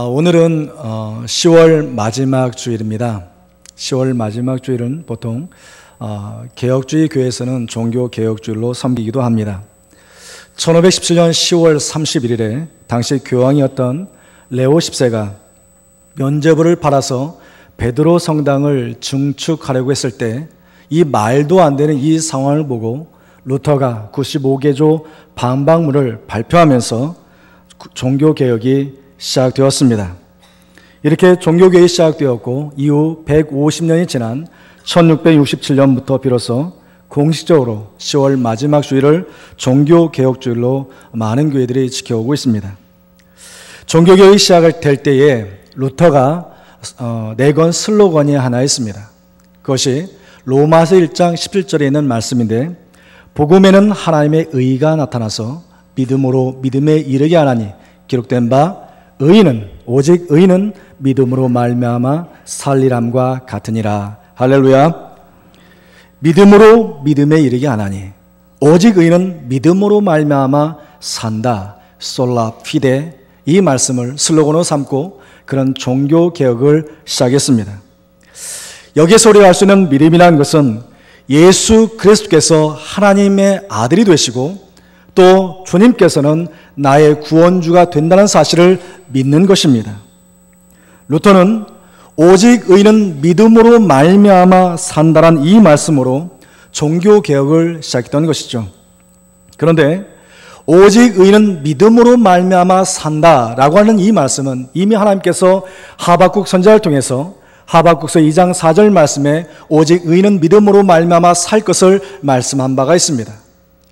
오늘은 10월 마지막 주일입니다. 10월 마지막 주일은 보통 개혁주의 교회에서는 종교개혁주일로 섬기기도 합니다. 1517년 10월 31일에 당시 교황이었던 레오 10세가 면죄부를 받아서 베드로 성당을 증축하려고 했을 때 이 말도 안 되는 이 상황을 보고 루터가 95개조 반박문을 발표하면서 종교개혁이 시작되었습니다. 이렇게 종교개혁이 시작되었고 이후 150년이 지난 1667년부터 비로소 공식적으로 10월 마지막 주일을 종교개혁주일로 많은 교회들이 지켜오고 있습니다. 종교개혁이 시작될 때에 루터가 내건 슬로건이 하나 있습니다. 그것이 로마서 1장 17절에 있는 말씀인데, 복음에는 하나님의 의가 나타나서 믿음으로 믿음에 이르게 하나니 기록된 바 오직 의인은 믿음으로 말미암아 살리람과 같으니라. 할렐루야. 믿음으로 믿음에 이르게 하나니 오직 의인은 믿음으로 말미암아 산다. 솔라 피데, 이 말씀을 슬로건으로 삼고 그런 종교개혁을 시작했습니다. 여기서 우리가 알 수 있는 믿음이라는 것은 예수 그리스도께서 하나님의 아들이 되시고 또 주님께서는 나의 구원주가 된다는 사실을 믿는 것입니다. 루터는 오직 의인은 믿음으로 말미암아 산다란 이 말씀으로 종교개혁을 시작했던 것이죠. 그런데 오직 의인은 믿음으로 말미암아 산다라고 하는 이 말씀은 이미 하나님께서 하박국 선지자를 통해서 하박국서 2장 4절 말씀에 오직 의인은 믿음으로 말미암아 살 것을 말씀한 바가 있습니다.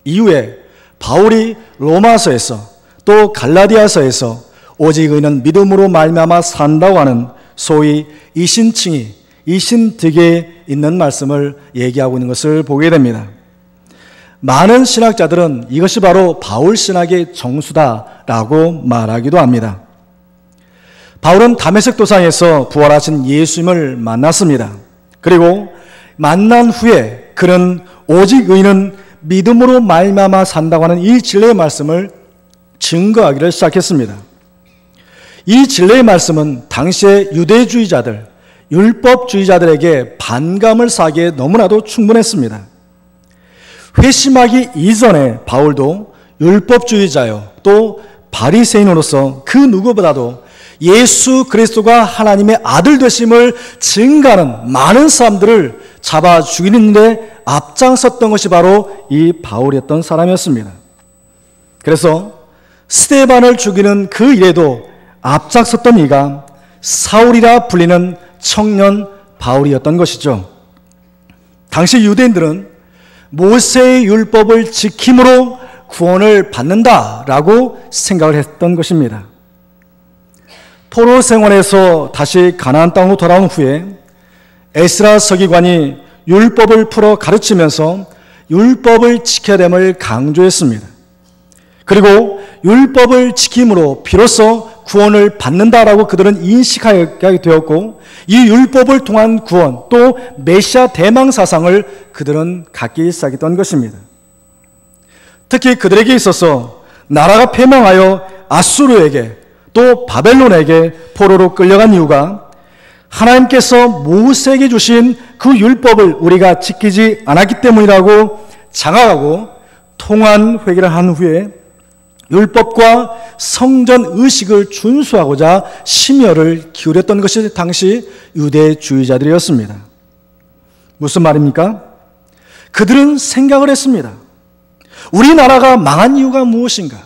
이후에 바울이 로마서에서 또 갈라디아서에서 오직 의인은 믿음으로 말미암아 산다고 하는 소위 이신칭의, 이신득에 있는 말씀을 얘기하고 있는 것을 보게 됩니다. 많은 신학자들은 이것이 바로 바울 신학의 정수다라고 말하기도 합니다. 바울은 다메섹 도상에서 부활하신 예수님을 만났습니다. 그리고 만난 후에 그는 오직 의인은 믿음으로 말미암아 산다고 하는 이 진리의 말씀을 증거하기를 시작했습니다. 이 진리의 말씀은 당시의 유대주의자들, 율법주의자들에게 반감을 사기에 너무나도 충분했습니다. 회심하기 이전에 바울도 율법주의자요 또 바리새인으로서 그 누구보다도 예수 그리스도가 하나님의 아들 되심을 증거하는 많은 사람들을 잡아 죽이는 데 앞장섰던 것이 바로 이 바울이었던 사람이었습니다. 그래서 스데반을 죽이는 그 일에도 앞장섰던 이가 사울이라 불리는 청년 바울이었던 것이죠. 당시 유대인들은 모세의 율법을 지킴으로 구원을 받는다라고 생각을 했던 것입니다. 포로 생활에서 다시 가나안 땅으로 돌아온 후에 에스라 서기관이 율법을 풀어 가르치면서 율법을 지켜야 됨을 강조했습니다. 그리고 율법을 지킴으로 비로소 구원을 받는다라고 그들은 인식하게 되었고, 이 율법을 통한 구원 또 메시아 대망 사상을 그들은 갖기 시작했던 것입니다. 특히 그들에게 있어서 나라가 패망하여 아수르에게 또 바벨론에게 포로로 끌려간 이유가 하나님께서 모세에게 주신 그 율법을 우리가 지키지 않았기 때문이라고 장악하고 통한 회개를 한 후에 율법과 성전 의식을 준수하고자 심혈을 기울였던 것이 당시 유대주의자들이었습니다. 무슨 말입니까? 그들은 생각을 했습니다. 우리나라가 망한 이유가 무엇인가?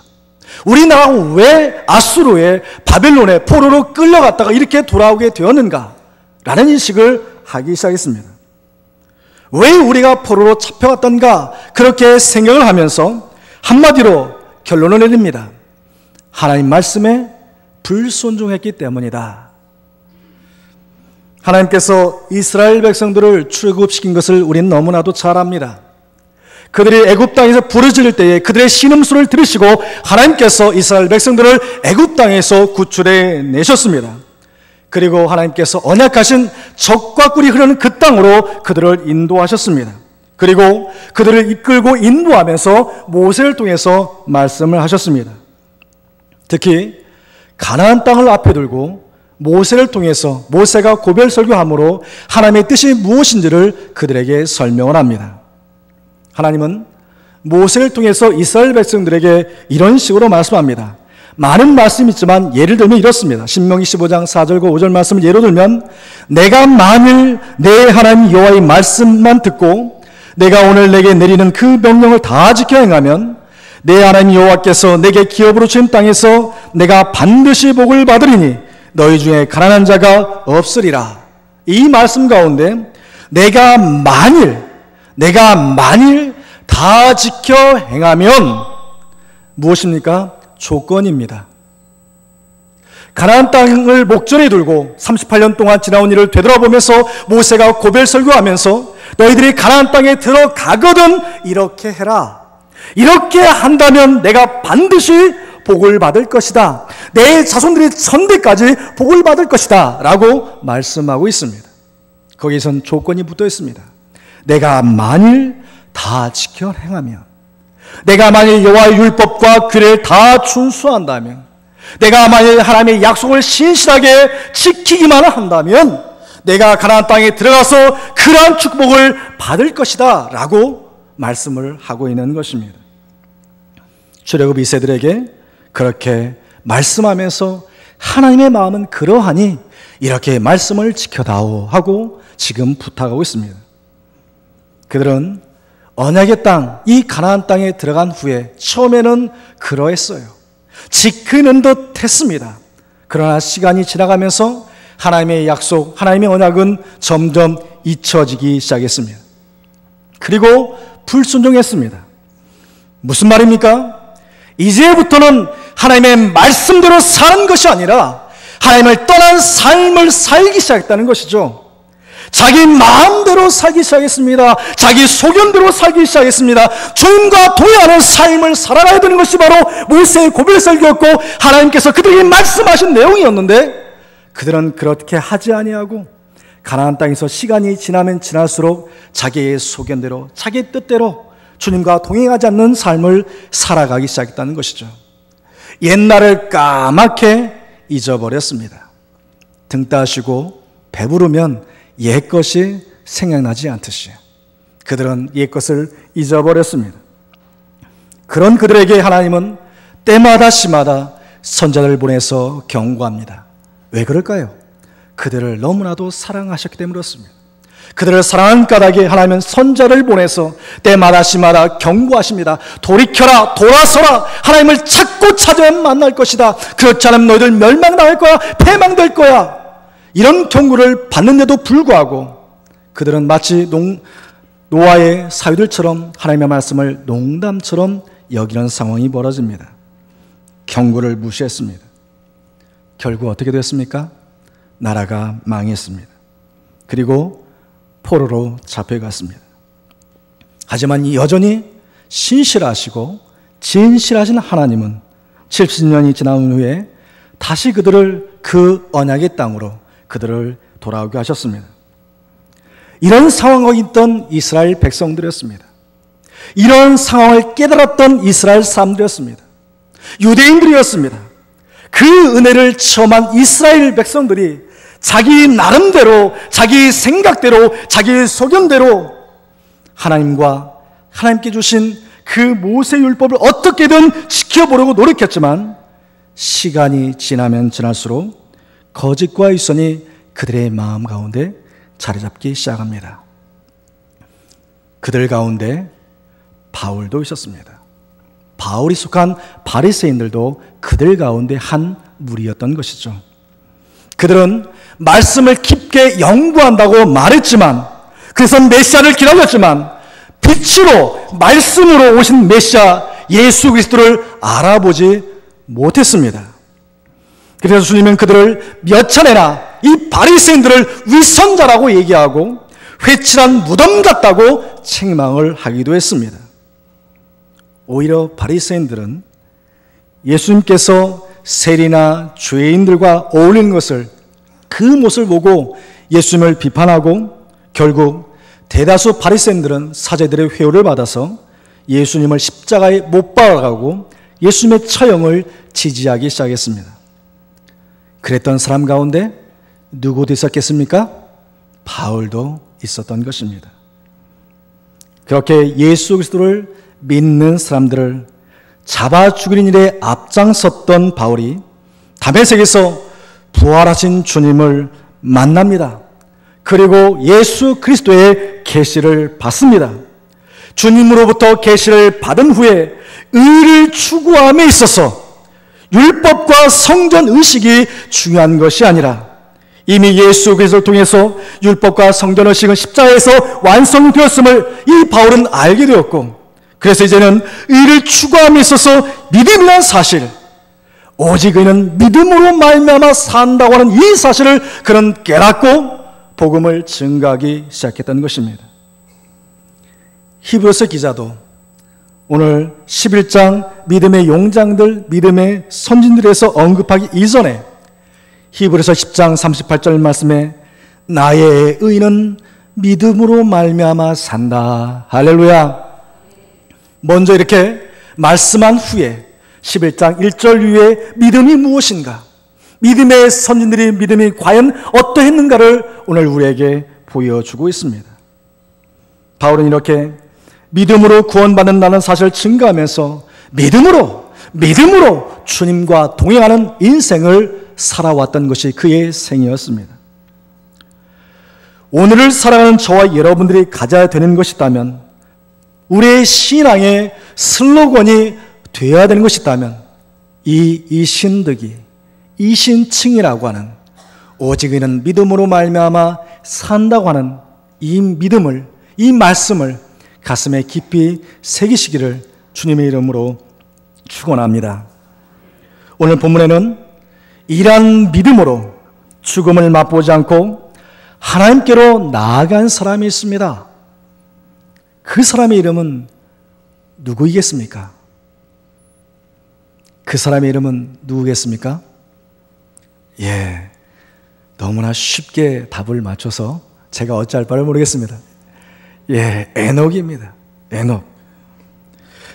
우리나라가 왜 아수르에 바벨론에 포로로 끌려갔다가 이렇게 돌아오게 되었는가? 라는 인식을 하기 시작했습니다. 왜 우리가 포로로 잡혀갔던가? 그렇게 생각을 하면서 한마디로 결론을 내립니다. 하나님 말씀에 불순종했기 때문이다. 하나님께서 이스라엘 백성들을 출애굽시킨 것을 우리는 너무나도 잘 압니다. 그들이 애굽 땅에서 부르짖을 때에 그들의 신음소리를 들으시고 하나님께서 이스라엘 백성들을 애굽 땅에서 구출해 내셨습니다. 그리고 하나님께서 언약하신 적과 꿀이 흐르는 그 땅으로 그들을 인도하셨습니다. 그리고 그들을 이끌고 인도하면서 모세를 통해서 말씀을 하셨습니다. 특히 가나안 땅을 앞에 두고 모세를 통해서 모세가 고별 설교함으로 하나님의 뜻이 무엇인지를 그들에게 설명을 합니다. 하나님은 모세를 통해서 이스라엘 백성들에게 이런 식으로 말씀합니다. 많은 말씀이 있지만 예를 들면 이렇습니다. 신명기 15장 4절과 5절 말씀을 예로 들면, 내가 만일 내 하나님 여호와의 말씀만 듣고 내가 오늘 내게 내리는 그 명령을 다 지켜 행하면 내 하나님 여호와께서 내게 기업으로 주신 땅에서 내가 반드시 복을 받으리니 너희 중에 가난한 자가 없으리라. 이 말씀 가운데 내가 만일 다 지켜 행하면 무엇입니까? 조건입니다. 가나안 땅을 목전에 두고 38년 동안 지나온 일을 되돌아보면서 모세가 고별 설교하면서 너희들이 가나안 땅에 들어가거든 이렇게 해라. 이렇게 한다면 내가 반드시 복을 받을 것이다. 내 자손들이 천대까지 복을 받을 것이다 라고 말씀하고 있습니다. 거기선 조건이 붙어 있습니다. 내가 만일 다 지켜 행하면, 내가 만일 여호와의 율법과 규례를 다 준수한다면, 내가 만일 하나님의 약속을 신실하게 지키기만 한다면 내가 가나안 땅에 들어가서 그러한 축복을 받을 것이다 라고 말씀을 하고 있는 것입니다. 출애굽 2세들에게 그렇게 말씀하면서 하나님의 마음은 그러하니 이렇게 말씀을 지켜다오 하고 지금 부탁하고 있습니다. 그들은 언약의 땅, 이 가나안 땅에 들어간 후에 처음에는 그러했어요. 지키는 듯 했습니다. 그러나 시간이 지나가면서 하나님의 약속, 하나님의 언약은 점점 잊혀지기 시작했습니다. 그리고 불순종했습니다. 무슨 말입니까? 이제부터는 하나님의 말씀대로 사는 것이 아니라 하나님을 떠난 삶을 살기 시작했다는 것이죠. 자기 마음대로 살기 시작했습니다. 자기 소견대로 살기 시작했습니다. 주님과 동행하는 삶을 살아가야 되는 것이 바로 모세의 고별 설교였고 하나님께서 그들에게 말씀하신 내용이었는데 그들은 그렇게 하지 아니하고 가나안 땅에서 시간이 지나면 지날수록 자기의 소견대로, 자기의 뜻대로 주님과 동행하지 않는 삶을 살아가기 시작했다는 것이죠. 옛날을 까맣게 잊어버렸습니다. 등 따시고 배부르면 옛것이 생각나지 않듯이 그들은 옛것을 잊어버렸습니다. 그런 그들에게 하나님은 때마다 시마다 선자를 보내서 경고합니다. 왜 그럴까요? 그들을 너무나도 사랑하셨기 때문에 그렇습니다. 그들을 사랑한 까닭에 하나님은 선자를 보내서 때마다 시마다 경고하십니다. 돌이켜라, 돌아서라. 하나님을 찾고 찾으면 만날 것이다. 그렇지 않으면 너희들 멸망당할 거야, 패망될 거야. 이런 경고를 받는데도 불구하고 그들은 마치 노아의 사위들처럼 하나님의 말씀을 농담처럼 여기는 상황이 벌어집니다. 경고를 무시했습니다. 결국 어떻게 됐습니까? 나라가 망했습니다. 그리고 포로로 잡혀갔습니다. 하지만 여전히 신실하시고 진실하신 하나님은 70년이 지난 후에 다시 그들을 그 언약의 땅으로 그들을 돌아오게 하셨습니다. 이런 상황에 있던 이스라엘 백성들이었습니다. 이런 상황을 깨달았던 이스라엘 사람들이었습니다. 유대인들이었습니다. 그 은혜를 체험한 이스라엘 백성들이 자기 나름대로, 자기 생각대로, 자기 소견대로 하나님과 하나님께 주신 그 모세 율법을 어떻게든 지켜보려고 노력했지만 시간이 지나면 지날수록 거짓과 유선이 그들의 마음 가운데 자리 잡기 시작합니다. 그들 가운데 바울도 있었습니다. 바울이 속한 바리새인들도 그들 가운데 한 무리였던 것이죠. 그들은 말씀을 깊게 연구한다고 말했지만, 그래서 메시아를 기다렸지만 빛으로 말씀으로 오신 메시아 예수 그리스도를 알아보지 못했습니다. 그래서 주님은 그들을 몇 차례나 이 바리새인들을 위선자라고 얘기하고 회칠한 무덤 같다고 책망을 하기도 했습니다. 오히려 바리새인들은 예수님께서 세리나 죄인들과 어울리는 것을, 그 모습을 보고 예수님을 비판하고 결국 대다수 바리새인들은 사제들의 회유를 받아서 예수님을 십자가에 못 박아가고 예수님의 처형을 지지하기 시작했습니다. 그랬던 사람 가운데 누구도 있었겠습니까? 바울도 있었던 것입니다. 그렇게 예수 그리스도를 믿는 사람들을 잡아 죽이는 일에 앞장섰던 바울이 다메섹에서 부활하신 주님을 만납니다. 그리고 예수 그리스도의 계시를 받습니다. 주님으로부터 계시를 받은 후에 의를 추구함에 있어서 율법과 성전 의식이 중요한 것이 아니라 이미 예수 그리스도를 통해서 율법과 성전 의식은 십자가에서 완성되었음을 이 바울은 알게 되었고, 그래서 이제는 의를 추구함에 있어서 믿음이라는 사실, 오직 의는 믿음으로 말미암아 산다고 하는 이 사실을 그는 깨닫고 복음을 증거하기 시작했던 것입니다. 히브리서 기자도 오늘 11장 믿음의 용장들, 믿음의 선진들에서 언급하기 이전에 히브리서 10장 38절 말씀에 나의 의는 믿음으로 말미암아 산다. 할렐루야. 먼저 이렇게 말씀한 후에 11장 1절 위에 믿음이 무엇인가, 믿음의 선진들이 믿음이 과연 어떠했는가를 오늘 우리에게 보여주고 있습니다. 바울은 이렇게 믿음으로 구원받는다는 사실을 증거하면서 믿음으로 주님과 동행하는 인생을 살아왔던 것이 그의 생이었습니다. 오늘을 살아가는 저와 여러분들이 가져야 되는 것이 있다면, 우리의 신앙의 슬로건이 되어야 되는 것이 있다면, 이 신득이, 이 신칭이라고 하는, 오직 이는 믿음으로 말미암아 산다고 하는 이 믿음을, 이 말씀을 가슴에 깊이 새기시기를 주님의 이름으로 축원합니다. 오늘 본문에는 이러한 믿음으로 죽음을 맛보지 않고 하나님께로 나아간 사람이 있습니다. 그 사람의 이름은 누구이겠습니까? 그 사람의 이름은 누구겠습니까? 너무나 쉽게 답을 맞춰서 제가 어찌할 바를 모르겠습니다. 에녹입니다. 에녹.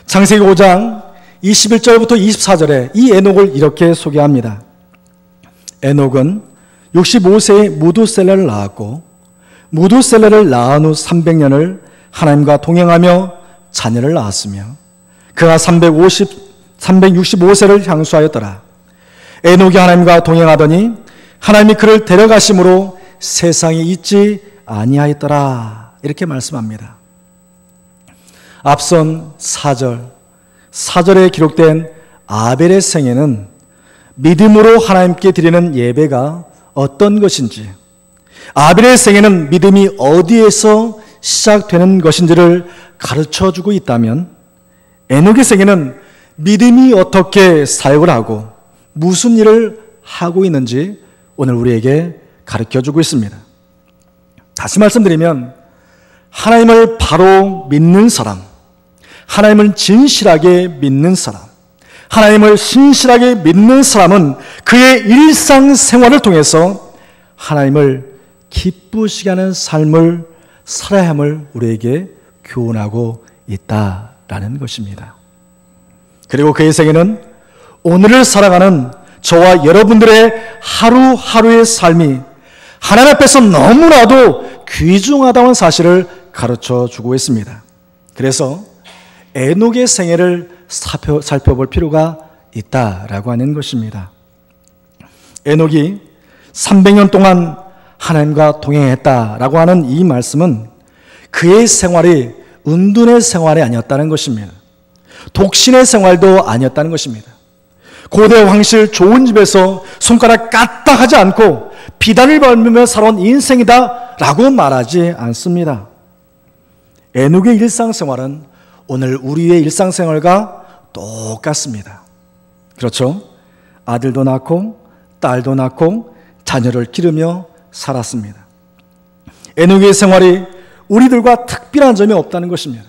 창세기 5장 21절부터 24절에 이 에녹을 이렇게 소개합니다. 에녹은 65세에 무두셀라를 낳았고, 무두셀라를 낳은 후 300년을 하나님과 동행하며 자녀를 낳았으며, 그가 365세를 향수하였더라. 에녹이 하나님과 동행하더니 하나님이 그를 데려가심으로 세상에 있지 아니하였더라. 이렇게 말씀합니다. 앞선 4절에 기록된 아벨의 생애는 믿음으로 하나님께 드리는 예배가 어떤 것인지, 아벨의 생애는 믿음이 어디에서 시작되는 것인지를 가르쳐주고 있다면, 에녹의 생애는 믿음이 어떻게 사역을 하고 무슨 일을 하고 있는지 오늘 우리에게 가르쳐주고 있습니다. 다시 말씀드리면, 하나님을 바로 믿는 사람, 하나님을 진실하게 믿는 사람, 하나님을 신실하게 믿는 사람은 그의 일상생활을 통해서 하나님을 기쁘시게 하는 삶을 살아야 함을 우리에게 교훈하고 있다라는 것입니다. 그리고 그의 생애는 오늘을 살아가는 저와 여러분들의 하루하루의 삶이 하나님 앞에서 너무나도 귀중하다는 사실을 가르쳐주고 있습니다. 그래서 에녹의 생애를 살펴볼 필요가 있다라고 하는 것입니다. 에녹이 300년 동안 하나님과 동행했다라고 하는 이 말씀은 그의 생활이 은둔의 생활이 아니었다는 것입니다. 독신의 생활도 아니었다는 것입니다. 고대 황실 좋은 집에서 손가락 까딱 하지 않고 비단을 벌며 살아온 인생이다 라고 말하지 않습니다. 에녹의 일상생활은 오늘 우리의 일상생활과 똑같습니다. 그렇죠? 아들도 낳고 딸도 낳고 자녀를 기르며 살았습니다. 에녹의 생활이 우리들과 특별한 점이 없다는 것입니다.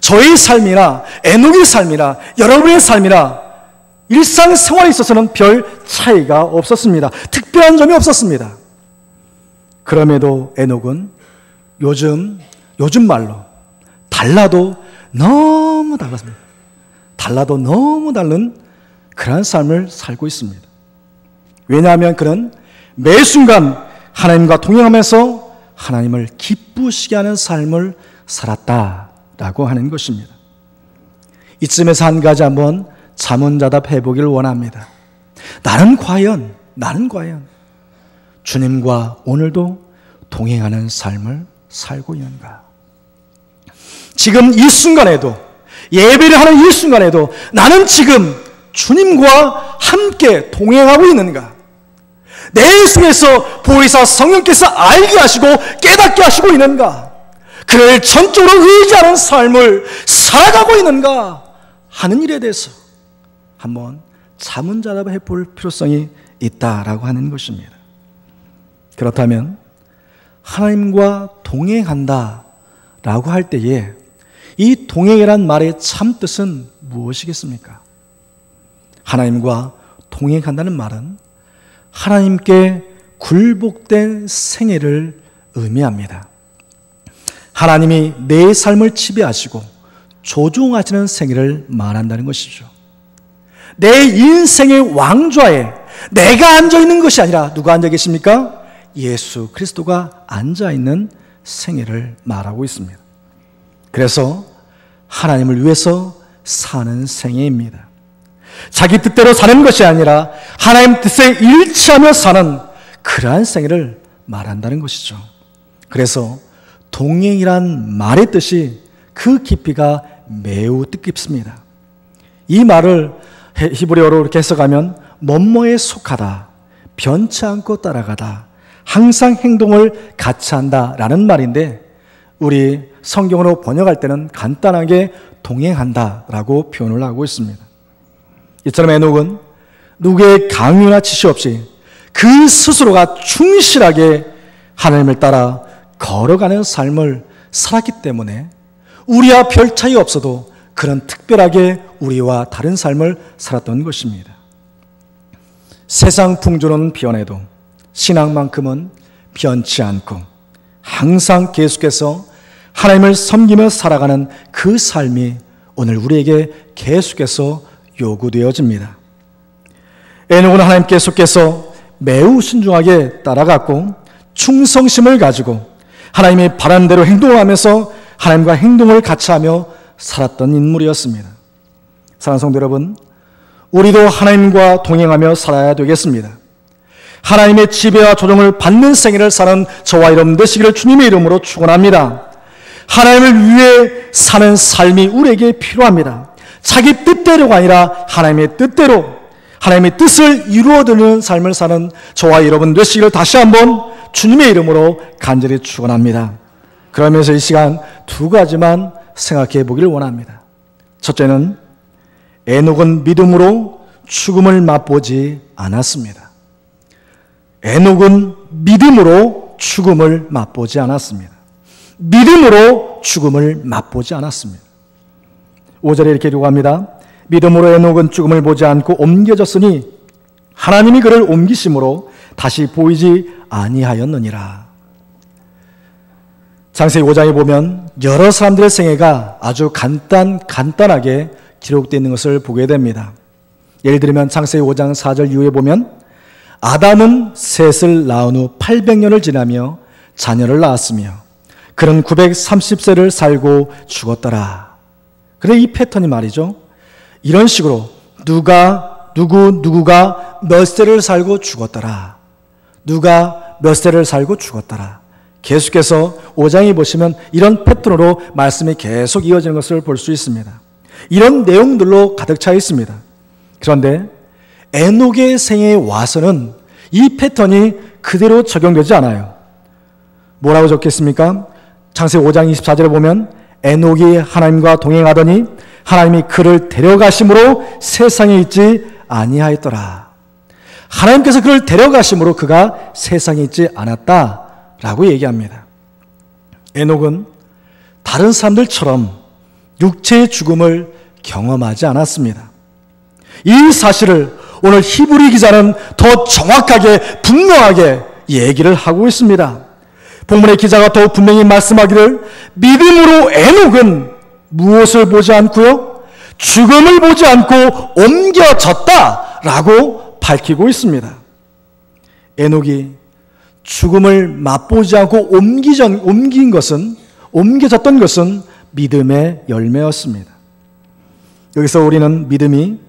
저의 삶이나 에녹의 삶이나 여러분의 삶이나 일상생활에 있어서는 별 차이가 없었습니다. 특별한 점이 없었습니다. 그럼에도 에녹은 요즘 말로 달라도 너무 달랐습니다. 달라도 너무 다른 그런 삶을 살고 있습니다. 왜냐하면 그는 매 순간 하나님과 동행하면서 하나님을 기쁘시게 하는 삶을 살았다라고 하는 것입니다. 이쯤에서 한 가지 한번 자문자답해 보기를 원합니다. 나는 과연 주님과 오늘도 동행하는 삶을 살고 있는가? 지금 이 순간에도, 예배를 하는 이 순간에도 나는 지금 주님과 함께 동행하고 있는가? 내 속에서 보혜사 성령께서 알게 하시고 깨닫게 하시고 있는가? 그를 전적으로 의지하는 삶을 살아가고 있는가 하는 일에 대해서 한번 자문자답해 볼 필요성이 있다라고 하는 것입니다. 그렇다면 하나님과 동행한다 라고 할 때에 이 동행이란 말의 참뜻은 무엇이겠습니까? 하나님과 동행한다는 말은 하나님께 굴복된 생애를 의미합니다. 하나님이 내 삶을 지배하시고 조종하시는 생애를 말한다는 것이죠. 내 인생의 왕좌에 내가 앉아있는 것이 아니라 누가 앉아 계십니까? 예수 그리스도가 앉아있는 생애를 말하고 있습니다. 그래서 하나님을 위해서 사는 생애입니다. 자기 뜻대로 사는 것이 아니라 하나님 뜻에 일치하며 사는 그러한 생애를 말한다는 것이죠. 그래서 동행이란 말의 뜻이 그 깊이가 매우 뜻깊습니다. 이 말을 히브리어로 이렇게 해석하면 뭐뭐에 속하다, 변치 않고 따라가다, 항상 행동을 같이 한다라는 말인데 우리 성경으로 번역할 때는 간단하게 동행한다라고 표현을 하고 있습니다. 이처럼 에녹은 누구의 강요나 지시 없이 그 스스로가 충실하게 하나님을 따라 걸어가는 삶을 살았기 때문에 우리와 별 차이 없어도 그런 특별하게 우리와 다른 삶을 살았던 것입니다. 세상 풍조는 변해도 신앙만큼은 변치 않고 항상 계속해서 하나님을 섬기며 살아가는 그 삶이 오늘 우리에게 계속해서 요구되어집니다. 에녹은 하나님께서 매우 신중하게 따라갔고 충성심을 가지고 하나님이 바라는 대로 행동을 하면서 하나님과 행동을 같이 하며 살았던 인물이었습니다. 사랑하는 성도 여러분, 우리도 하나님과 동행하며 살아야 되겠습니다. 하나님의 지배와 조종을 받는 생애를 사는 저와 여러분 되시기를 주님의 이름으로 축원합니다. 하나님을 위해 사는 삶이 우리에게 필요합니다. 자기 뜻대로가 아니라 하나님의 뜻대로, 하나님의 뜻을 이루어드리는 삶을 사는 저와 여러분 되시기를 다시 한번 주님의 이름으로 간절히 축원합니다. 그러면서 이 시간 두 가지만 생각해 보기를 원합니다. 첫째는 에녹은 믿음으로 죽음을 맛보지 않았습니다. 에녹은 믿음으로 죽음을 맛보지 않았습니다. 믿음으로 죽음을 맛보지 않았습니다. 5절에 이렇게 기록합니다. 믿음으로 에녹은 죽음을 보지 않고 옮겨졌으니 하나님이 그를 옮기심으로 다시 보이지 아니하였느니라. 창세기 5장에 보면 여러 사람들의 생애가 아주 간단하게 기록되어 있는 것을 보게 됩니다. 예를 들면 창세기 5장 4절 이후에 보면 아담은 셋을 낳은 후 800년을 지나며 자녀를 낳았으며 그는 930세를 살고 죽었더라. 그래 이 패턴이 말이죠. 이런 식으로 누구가 몇 세를 살고 죽었더라. 누가 몇 세를 살고 죽었더라. 계속해서 5장에 보시면 이런 패턴으로 말씀이 계속 이어지는 것을 볼 수 있습니다. 이런 내용들로 가득 차 있습니다. 그런데 에녹의 생애에 와서는 이 패턴이 그대로 적용되지 않아요. 뭐라고 적혔습니까? 창세기 5장 24절에 보면 에녹이 하나님과 동행하더니 하나님이 그를 데려가심으로 세상에 있지 아니하였더라. 하나님께서 그를 데려가심으로 그가 세상에 있지 않았다라고 얘기합니다. 에녹은 다른 사람들처럼 육체의 죽음을 경험하지 않았습니다. 이 사실을 오늘 히브리 기자는 더 정확하게 분명하게 얘기를 하고 있습니다. 본문의 기자가 더욱 분명히 말씀하기를 믿음으로 에녹은 무엇을 보지 않고요? 죽음을 보지 않고 옮겨졌다라고 밝히고 있습니다. 에녹이 죽음을 맛보지 않고 옮겨졌던 것은 믿음의 열매였습니다. 여기서 우리는 믿음이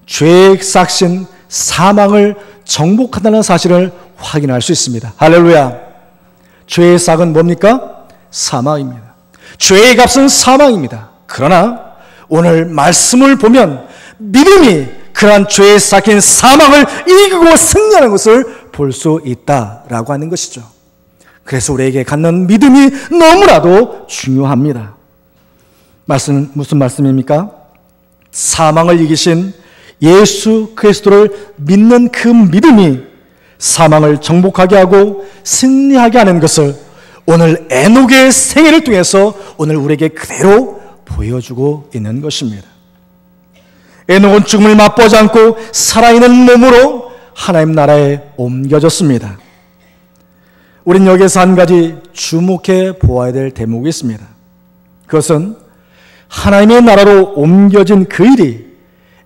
죄의 싹신 사망을 정복한다는 사실을 확인할 수 있습니다. 할렐루야. 죄의 싹은 뭡니까? 사망입니다. 죄의 값은 사망입니다. 그러나 오늘 말씀을 보면 믿음이 그러한 죄의 싹인 사망을 이기고 승리하는 것을 볼 수 있다라고 하는 것이죠. 그래서 우리에게 갖는 믿음이 너무나도 중요합니다. 무슨 말씀입니까? 사망을 이기신 예수 그리스도를 믿는 그 믿음이 사망을 정복하게 하고 승리하게 하는 것을 오늘 에녹의 생애를 통해서 오늘 우리에게 그대로 보여주고 있는 것입니다. 에녹은 죽음을 맛보지 않고 살아있는 몸으로 하나님 나라에 옮겨졌습니다. 우린 여기서 한 가지 주목해 보아야 될 대목이 있습니다. 그것은 하나님의 나라로 옮겨진 그 일이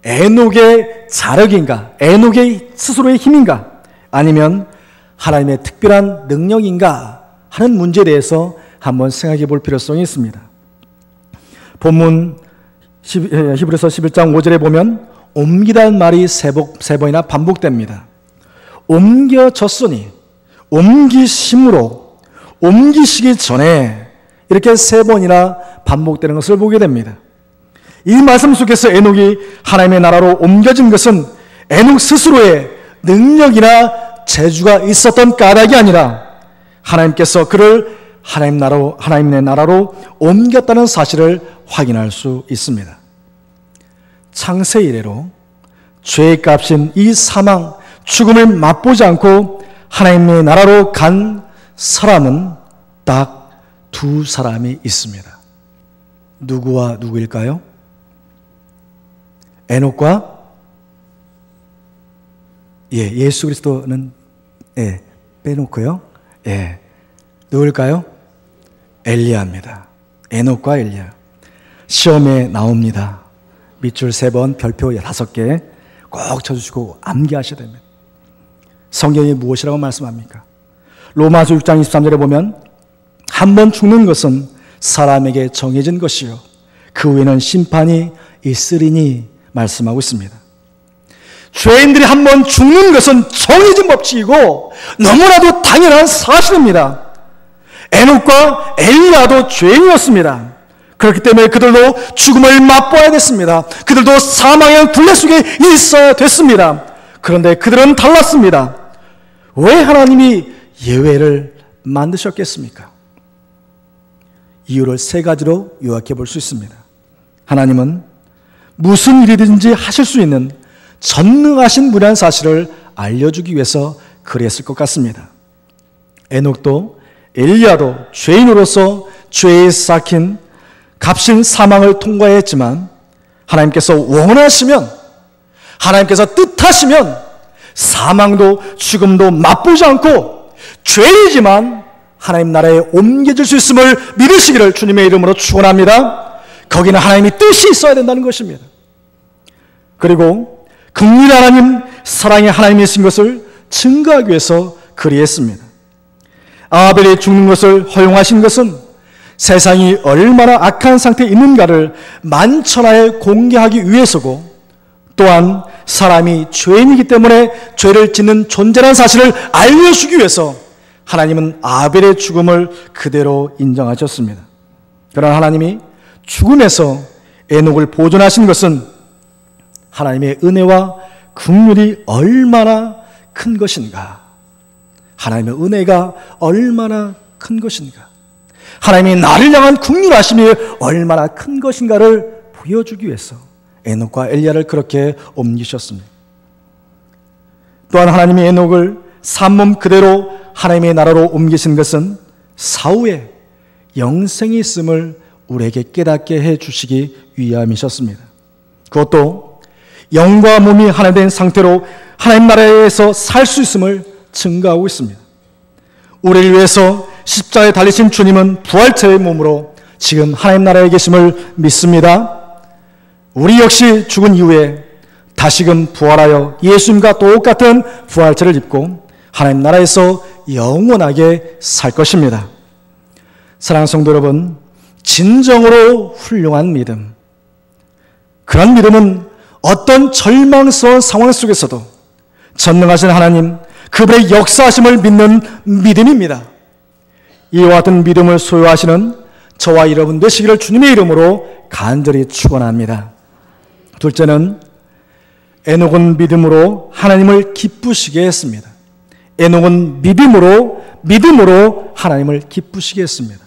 에녹의 자력인가, 에녹의 스스로의 힘인가, 아니면 하나님의 특별한 능력인가 하는 문제에 대해서 한번 생각해 볼 필요성이 있습니다. 본문 히브리서 11장 5절에 보면 옮기다는 말이 세 번이나 반복됩니다. 옮겨졌으니, 옮기심으로, 옮기시기 전에 이렇게 세 번이나 반복되는 것을 보게 됩니다. 이 말씀 속에서 에녹이 하나님의 나라로 옮겨진 것은 에녹 스스로의 능력이나 재주가 있었던 까닭이 아니라 하나님께서 그를 하나님의 나라로 옮겼다는 사실을 확인할 수 있습니다. 창세 이래로 죄의 값인 이 사망, 죽음을 맛보지 않고 하나님의 나라로 간 사람은 딱 두 사람이 있습니다. 누구와 누구일까요? 에녹과 예수 그리스도는 빼놓고요. 누구일까요? 엘리야입니다. 에녹과 엘리야. 시험에 나옵니다. 밑줄 3번, 별표 5개 꼭 쳐주시고 암기하셔야 됩니다. 성경이 무엇이라고 말씀합니까? 로마서 6장 23절에 보면 한 번 죽는 것은 사람에게 정해진 것이요 그 후에는 심판이 있으리니 말씀하고 있습니다. 죄인들이 한 번 죽는 것은 정해진 법칙이고 너무나도 당연한 사실입니다. 에녹과 엘리야도 죄인이었습니다. 그렇기 때문에 그들도 죽음을 맛보아야 됐습니다. 그들도 사망의 굴레 속에 있어야 됐습니다. 그런데 그들은 달랐습니다. 왜 하나님이 예외를 만드셨겠습니까? 이유를 3가지로 요약해 볼 수 있습니다. 하나님은 무슨 일이든지 하실 수 있는 전능하신 분이라는 사실을 알려주기 위해서 그랬을 것 같습니다. 에녹도 엘리야도 죄인으로서 죄에 삭힌 값진 사망을 통과했지만 하나님께서 원하시면, 하나님께서 뜻하시면 사망도 죽음도 맛보지 않고 죄이지만 하나님 나라에 옮겨질 수 있음을 믿으시기를 주님의 이름으로 축원합니다. 거기는 하나님의 뜻이 있어야 된다는 것입니다. 그리고 긍휼의 하나님, 사랑의 하나님이신 것을 증거하기 위해서 그리했습니다. 아벨이 죽는 것을 허용하신 것은 세상이 얼마나 악한 상태에 있는가를 만천하에 공개하기 위해서고, 또한 사람이 죄인이기 때문에 죄를 짓는 존재라는 사실을 알려주기 위해서 하나님은 아벨의 죽음을 그대로 인정하셨습니다. 그러나 하나님이 죽음에서 에녹을 보존하신 것은 하나님의 은혜와 긍휼이 얼마나 큰 것인가, 하나님의 은혜가 얼마나 큰 것인가, 하나님이 나를 향한 긍휼하심이 얼마나 큰 것인가를 보여주기 위해서 에녹과 엘리야를 그렇게 옮기셨습니다. 또한 하나님이 에녹을 산몸 그대로 하나님의 나라로 옮기신 것은 사후에 영생이 있음을 우리에게 깨닫게 해주시기 위함이셨습니다. 그것도 영과 몸이 하나 된 상태로 하나님 나라에서 살 수 있음을 증거하고 있습니다. 우리를 위해서 십자가에 달리신 주님은 부활체의 몸으로 지금 하나님 나라에 계심을 믿습니다. 우리 역시 죽은 이후에 다시금 부활하여 예수님과 똑같은 부활체를 입고 하나님 나라에서 영원하게 살 것입니다. 사랑하는 성도 여러분, 진정으로 훌륭한 믿음, 그런 믿음은 어떤 절망스러운 상황 속에서도 전능하신 하나님, 그분의 역사하심을 믿는 믿음입니다. 이와 같은 믿음을 소유하시는 저와 여러분 되시기를 주님의 이름으로 간절히 축원합니다. 둘째는 에녹은 믿음으로 하나님을 기쁘시게 했습니다. 에녹은 믿음으로 하나님을 기쁘시게 했습니다.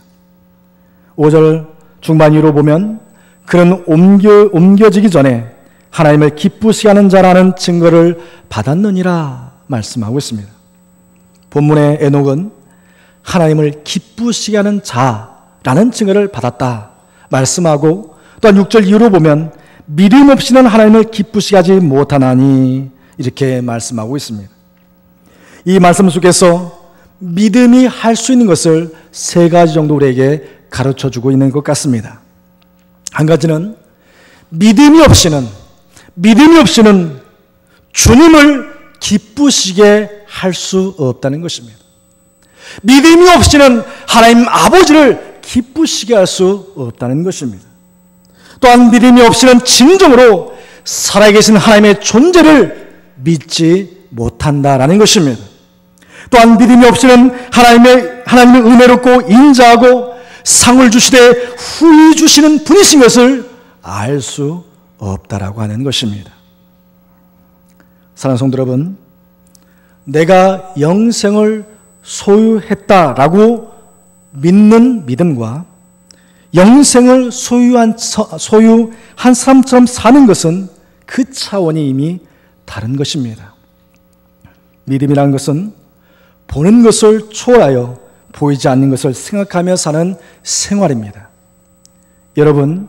5절 중반 이후로 보면 그는 옮겨지기 전에 하나님을 기쁘시게 하는 자라는 증거를 받았느니라 말씀하고 있습니다. 본문의 에녹은 하나님을 기쁘시게 하는 자라는 증거를 받았다 말씀하고, 또한 6절 이후로 보면 믿음 없이는 하나님을 기쁘시게 하지 못하나니 이렇게 말씀하고 있습니다. 이 말씀 속에서 믿음이 할 수 있는 것을 세 가지 정도 우리에게 가르쳐주고 있는 것 같습니다. 한 가지는 믿음이 없이는 주님을 기쁘시게 할 수 없다는 것입니다. 믿음이 없이는 하나님 아버지를 기쁘시게 할 수 없다는 것입니다. 또한 믿음이 없이는 진정으로 살아계신 하나님의 존재를 믿지 못한다라는 것입니다. 또한 믿음이 없이는 하나님의 은혜롭고 인자하고 상을 주시되 후히 주시는 분이신 것을 알 수 없다라고 하는 것입니다. 사랑하는 성도 여러분, 내가 영생을 소유했다라고 믿는 믿음과 영생을 소유한 사람처럼 사는 것은 그 차원이 이미 다른 것입니다. 믿음이라는 것은 보는 것을 초월하여 보이지 않는 것을 생각하며 사는 생활입니다. 여러분,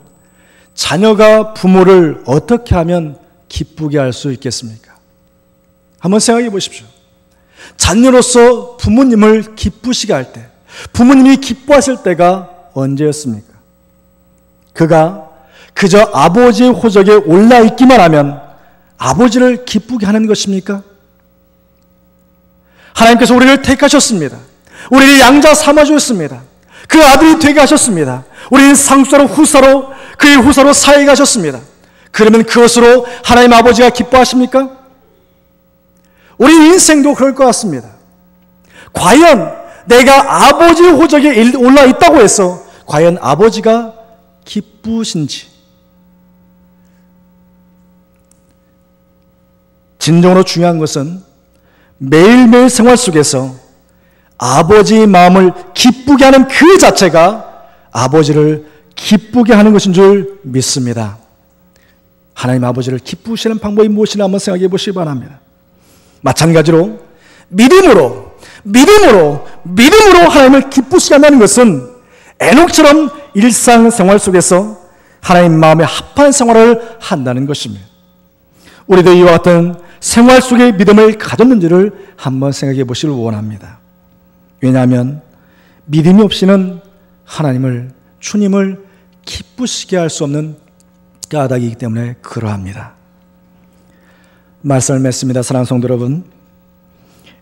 자녀가 부모를 어떻게 하면 기쁘게 할 수 있겠습니까? 한번 생각해 보십시오. 자녀로서 부모님을 기쁘시게 할 때, 부모님이 기뻐하실 때가 언제였습니까? 그가 그저 아버지의 호적에 올라 있기만 하면 아버지를 기쁘게 하는 것입니까? 하나님께서 우리를 택하셨습니다. 우리를 양자 삼아주셨습니다. 그 아들이 되게 하셨습니다. 우리는 상수로 후사로, 그의 후사로 사역에 가셨습니다. 그러면 그것으로 하나님 아버지가 기뻐하십니까? 우리 인생도 그럴 것 같습니다. 과연 내가 아버지의 호적에 올라 있다고 해서 과연 아버지가 기쁘신지, 진정으로 중요한 것은 매일매일 생활 속에서 아버지의 마음을 기쁘게 하는 그 자체가 아버지를 기쁘게 하는 것인 줄 믿습니다. 하나님 아버지를 기쁘시는 방법이 무엇이나 한번 생각해 보시기 바랍니다. 마찬가지로 믿음으로 하나님을 기쁘시게 한다는 것은 에녹처럼 일상생활 속에서 하나님 마음에 합한 생활을 한다는 것입니다. 우리도 이와 같은 생활 속의 믿음을 가졌는지를 한번 생각해 보시길 원합니다. 왜냐하면 믿음이 없이는 주님을 기쁘시게 할 수 없는 까닭이기 때문에 그러합니다. 말씀을 맺습니다. 사랑하는 성도 여러분,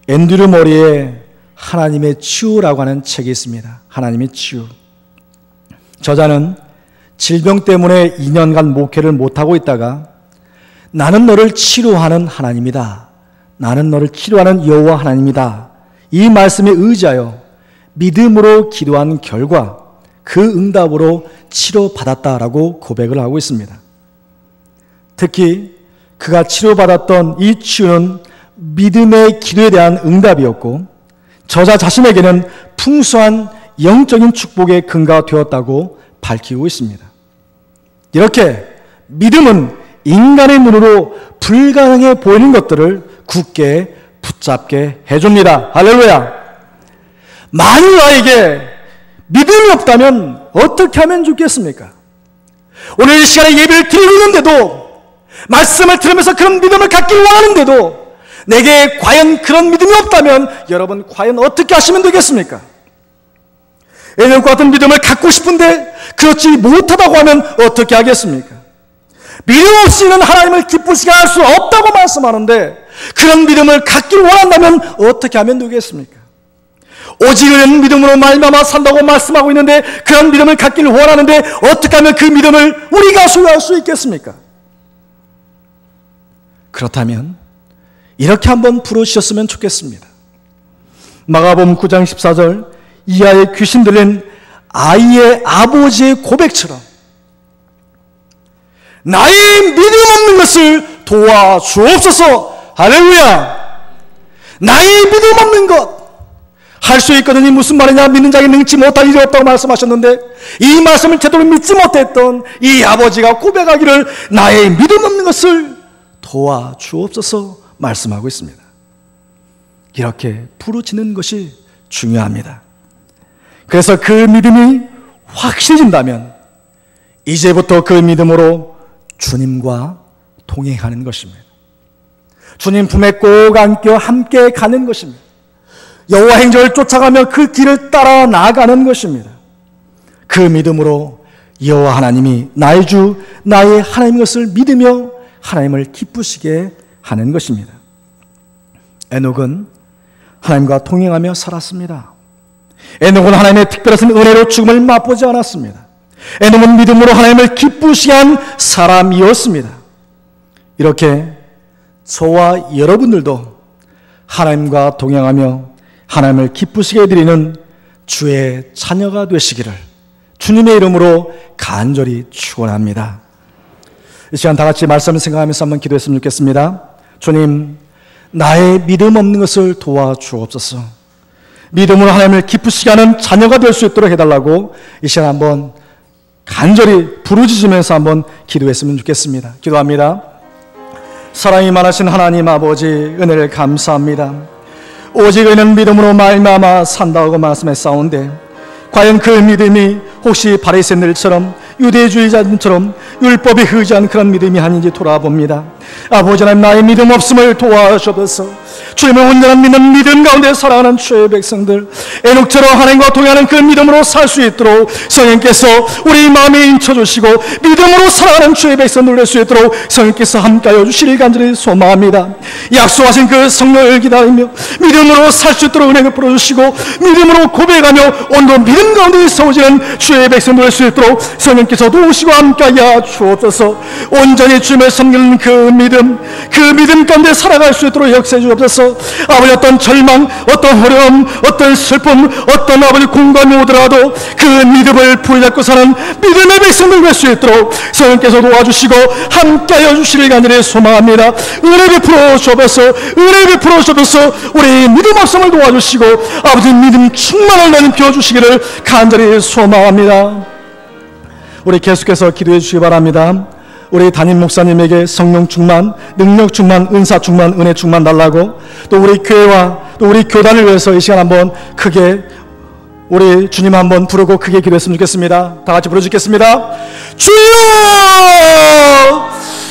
앤드류 머리에 하나님의 치유라고 하는 책이 있습니다. 하나님의 치유. 저자는 질병 때문에 2년간 목회를 못하고 있다가 나는 너를 치료하는 하나님이다, 나는 너를 치료하는 여호와 하나님이다, 이 말씀에 의지하여 믿음으로 기도한 결과 그 응답으로 치료받았다라고 고백을 하고 있습니다. 특히 그가 치료받았던 이 치유는 믿음의 기도에 대한 응답이었고 저자 자신에게는 풍성한 영적인 축복의 근거가 되었다고 밝히고 있습니다. 이렇게 믿음은 인간의 눈으로 불가능해 보이는 것들을 굳게 붙잡게 해줍니다. 할렐루야. 만일 나에게 믿음이 없다면 어떻게 하면 좋겠습니까? 오늘 이 시간에 예배를 드리고 있는데도, 말씀을 들으면서 그런 믿음을 갖기를 원하는데도 내게 과연 그런 믿음이 없다면 여러분 과연 어떻게 하시면 되겠습니까? 에녹과 같은 믿음을 갖고 싶은데 그렇지 못하다고 하면 어떻게 하겠습니까? 믿음 없이는 하나님을 기쁘시게 할 수 없다고 말씀하는데 그런 믿음을 갖기를 원한다면 어떻게 하면 되겠습니까? 오직 의인 믿음으로 말미암아 산다고 말씀하고 있는데 그런 믿음을 갖기를 원하는데 어떻게 하면 그 믿음을 우리가 소유할 수 있겠습니까? 그렇다면 이렇게 한번 부르셨으면 좋겠습니다. 마가복음 9장 14절 이하에 귀신 들린 아이의 아버지의 고백처럼 나의 믿음 없는 것을 도와주옵소서. 할렐루야. 나의 믿음 없는 것 할 수 있거든요. 무슨 말이냐? 믿는 자에게 능치 못할 일이 없다고 말씀하셨는데 이 말씀을 제대로 믿지 못했던 이 아버지가 고백하기를 나의 믿음 없는 것을 도와주옵소서 말씀하고 있습니다. 이렇게 부르짖는 것이 중요합니다. 그래서 그 믿음이 확실해진다면 이제부터 그 믿음으로 주님과 동행하는 것입니다. 주님 품에 꼭 안겨 함께 가는 것입니다. 여호와 행적을 쫓아가며 그 길을 따라 나아가는 것입니다. 그 믿음으로 여호와 하나님이 나의 주 나의 하나님인 것을 믿으며 하나님을 기쁘시게 하는 것입니다. 에녹은 하나님과 동행하며 살았습니다. 에녹은 하나님의 특별하신 은혜로 죽음을 맛보지 않았습니다. 에녹은 믿음으로 하나님을 기쁘시게 한 사람이었습니다. 이렇게 저와 여러분들도 하나님과 동행하며 하나님을 기쁘시게 해드리는 주의 자녀가 되시기를 주님의 이름으로 간절히 축원합니다. 이 시간 다 같이 말씀을 생각하면서 한번 기도했으면 좋겠습니다. 주님, 나의 믿음 없는 것을 도와주옵소서. 믿음으로 하나님을 기쁘시게 하는 자녀가 될 수 있도록 해달라고 이 시간 한번 간절히 부르짖으면서 한번 기도했으면 좋겠습니다. 기도합니다. 사랑이 많으신 하나님 아버지, 은혜를 감사합니다. 오직 의는 믿음으로 말미암아 산다고 말씀했사온데 과연 그 믿음이 혹시 바리새인들처럼 유대주의자들처럼 율법에 의지한 그런 믿음이 아닌지 돌아봅니다. 아버지 하나님, 나의 믿음 없음을 도와주옵소서. 주님을 온전한 믿는 믿음 가운데 살아가는 주의 백성들, 에녹처럼 하나님과 동행하는 그 믿음으로 살 수 있도록 성령께서 우리 마음에 인쳐주시고 믿음으로 살아가는 주의 백성들 될 수 있도록 성령께서 함께하여 주시길 간절히 소망합니다. 약속하신 그 성령을 기다리며 믿음으로 살 수 있도록 은혜를 풀어주시고 믿음으로 고백하며 온전 믿음 가운데 서오지는 주의 백성들 될 수 있도록 성령께서 도우시고 함께하여 주옵소서. 온전히 주님을 섬기는 그 믿음 가운데 살아갈 수 있도록 역사해 주옵소서. 아버지, 어떤 절망, 어떤 어려움, 어떤 슬픔, 어떤 아버지 공감이 오더라도 그 믿음을 부여잡고 사는 믿음의 백성들 될 수 있도록 성령께서 도와주시고 함께하여 주시길 간절히 소망합니다. 은혜 베풀어 주옵소서. 은혜 베풀어 주옵소서. 우리 믿음 없음을 도와주시고 아버지 믿음 충만을 넓혀 주시기를 간절히 소망합니다. 우리 계속해서 기도해 주시기 바랍니다. 우리 담임 목사님에게 성령 충만, 능력 충만, 은사 충만, 은혜 충만 달라고, 또 우리 교회와 또 우리 교단을 위해서 이 시간 한번 크게 우리 주님 한번 부르고 크게 기도했으면 좋겠습니다. 다 같이 부르짖겠습니다. 주여!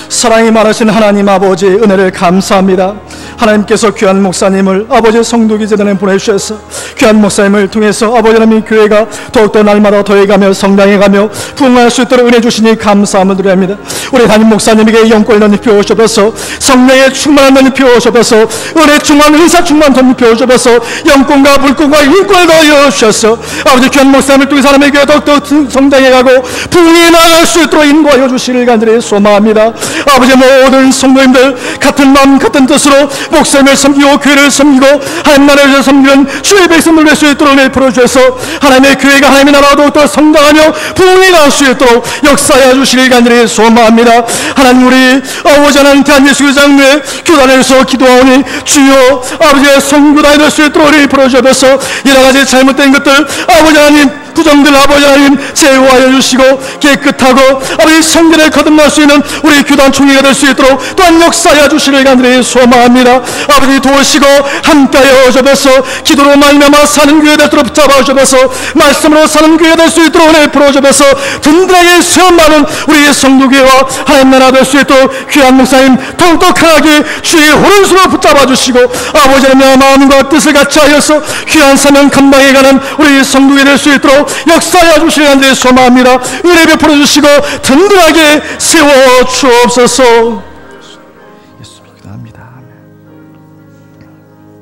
사랑이 많으신 하나님 아버지, 은혜를 감사합니다. 하나님께서 귀한 목사님을 아버지 성도기 재단에 보내주셔서 귀한 목사님을 통해서 아버지 하나님 교회가 더욱더 날마다 더해가며 성장해가며 부흥할 수 있도록 은혜 주시니 감사함을 드립니다. 우리 담임 목사님에게 영권을 덧입혀 오셔서 성령의 충만한 덧입혀 오셔서 은혜 충만, 은사 충만 덧입혀 오셔서 영권과 물권과 인권을 더하여 주셔서 아버지 귀한 목사님을 통해 사람의 교회가 더욱더 성장해가고 부흥해 나갈 수 있도록 인도하여 주시를 간절히 소망합니다. 아버지 모든 성도님들 같은 마음 같은 뜻으로 목사님을 섬기고 교회를 섬기고 하나님 나라를 섬기는 주의 백성들 될 수 있도록 은혜 풀어주셔서 하나님의 교회가 하나님의 나라가 더욱더 성장하며 부흥이 날 수 있도록 역사해 주시길 간절히 소망합니다. 하나님, 우리 아버지 하나님 대한예수교 장로회 교단에서 기도하오니 주여 아버지의 성교단이 될 수 있도록 은혜 풀어주셔서 여러가지 잘못된 것들 아버지 하나님 부정들 아버지 하나님 제어하여 주시고 깨끗하고 아버지 성결을 거듭날 수 있는 우리 교단 총회가 될 수 있도록 또한 역사하여 주시길 간절히 소망합니다. 아버지 도우시고 함께하여 주셔서 기도로 말미암아 사는 교회 되도록 붙잡아 주셔서 말씀으로 사는 교회 될 수 있도록 은혜 풀어주셔서 든든하게 수험하는 우리 성도교회와 하나님 나라 될 수 있도록 귀한 목사님 더욱더 강하게 주의 오른손으로 붙잡아 주시고 아버지 하나님의 마음과 뜻을 같이 하여서 귀한 사명 감당해가는 우리 성도교회 될 수 있도록 역사하여 주시길 간절히 소망합니다. 은혜 베풀어 주시고 든든하게 세워 주옵소서.